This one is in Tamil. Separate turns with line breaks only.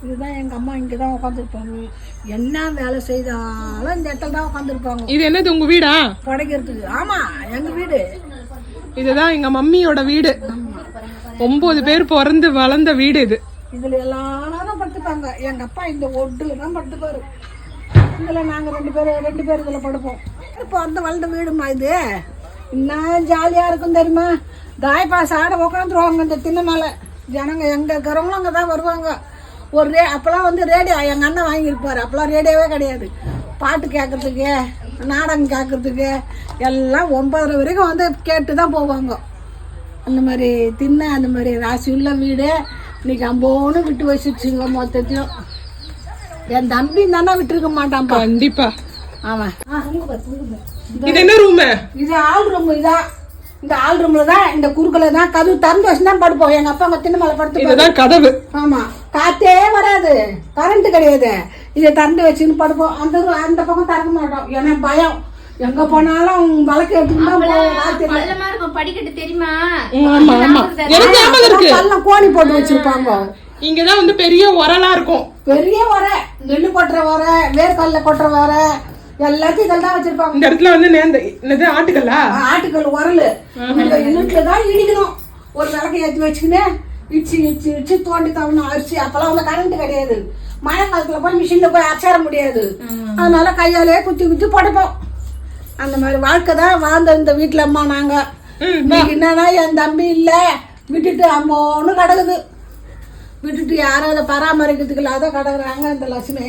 இதுதான் எங்க அம்மா இங்கதான் உட்காந்துருப்பாங்க. என்ன வேலை செய்தாலும் இந்த இடத்துல தான் உட்காந்துருப்பாங்க.
இது என்னது உங்க வீடா?
படைக்கிறதுக்கு. ஆமா, எங்க வீடு
இதுதான் எங்க மம்மியோட வீடு. 9 பேர் பிறந்து வளர்ந்த வீடு இது.
இதுல எல்லாரும் படுத்துப்பாங்க. எங்க அப்பா இந்த ஒட்டுல தான் படுத்துப்பாரு. இதுல நாங்க ரெண்டு பேர் இதுல படுப்போம். இப்போ வந்து வளர்ந்த வீடுமா இது. இன்னும் ஜாலியா இருக்கும் தெரியுமா? தாய்பாஸ் ஆட உட்காந்துருவாங்க இந்த திண்ணை மேல. ஜனங்க எங்க இருக்கிறவங்களும் அங்கதான் வருவாங்க. அப்பெல்லாம் வந்து ரேடியோ எங்க அண்ணன் வாங்கியிருப்பாரு. அப்பெல்லாம் ரேடியோவே கிடையாது. பாட்டு கேட்கறதுக்கு, நாடகம் கேட்கறதுக்கு எல்லாம் 9:30 வரைக்கும் வந்து கேட்டு தான் போவாங்க. அந்த மாதிரி திண்ணை, அந்த மாதிரி ராசி உள்ள வீடு இன்னைக்கு அம்போன்னு விட்டு வச்சிருச்சுங்க மொத்தத்தையும். என் தம்பி தானே விட்டுருக்க மாட்டான்
கண்டிப்பா.
அவன்
இது என்ன ரூம்?
இது ஆள் ரூம். இதான் இந்த ஆள் ரூம்ல தான் இந்த குறுக்கல தான் கதவு திறந்து வச்சு தான் படுப்போம். எங்க அப்பா அங்க திண்ணை மேல படுத்து.
இதுதான் கதவு.
ஆமா, காத்தே வராது, கரண்ட் கிடையாது. இதை திறந்து வச்சுன்னு படுப்போம். அந்த பக்கம் திறக்க மாட்டோம். ஏன்னா பயம். எங்க போனாலும் வழக்கு எடுத்துக்கிட்டு
படிக்கட்டு தெரியுமா?
கோணி போட்டு வச்சிருப்பாங்க.
இங்கதான் வந்து பெரிய உரலா இருக்கும்.
பெரிய உரை, நெல்லு கொட்டுற உரை, வேர்க்கல்ல கொட்டுற உரை எல்லாத்தையும் இதெல்லாம் வச்சிருப்பாங்க.
இந்த இடத்துல வந்து ஆட்டுக்கல்லா? ஆட்டுக்கல்
உரல். வீட்டுலதான் இடிக்கணும். ஒரு விளக்கு ஏற்றி வச்சுக்கின்னு இடிச்சு தோண்டி தவணும் அரிசி. அப்பெல்லாம் வந்து கரண்ட் கிடையாது. மழை காலத்துல போய் மிஷின்ல போய் அரைச்சார முடியாது. அதனால கையாலே குத்தி படுப்போம். அந்த மாதிரி வாழ்க்கை தான் வாழ்ந்த இந்த வீட்டுல. அம்மா நாங்க என்னன்னா என் தம்பி இல்ல, விட்டுட்டு அம்மோன்னு கிடக்குது. விட்டுட்டு யாரும் அதை பராமரிக்கிறதுக்கு இல்லாத கிடக்குறாங்க இந்த லட்சுமி.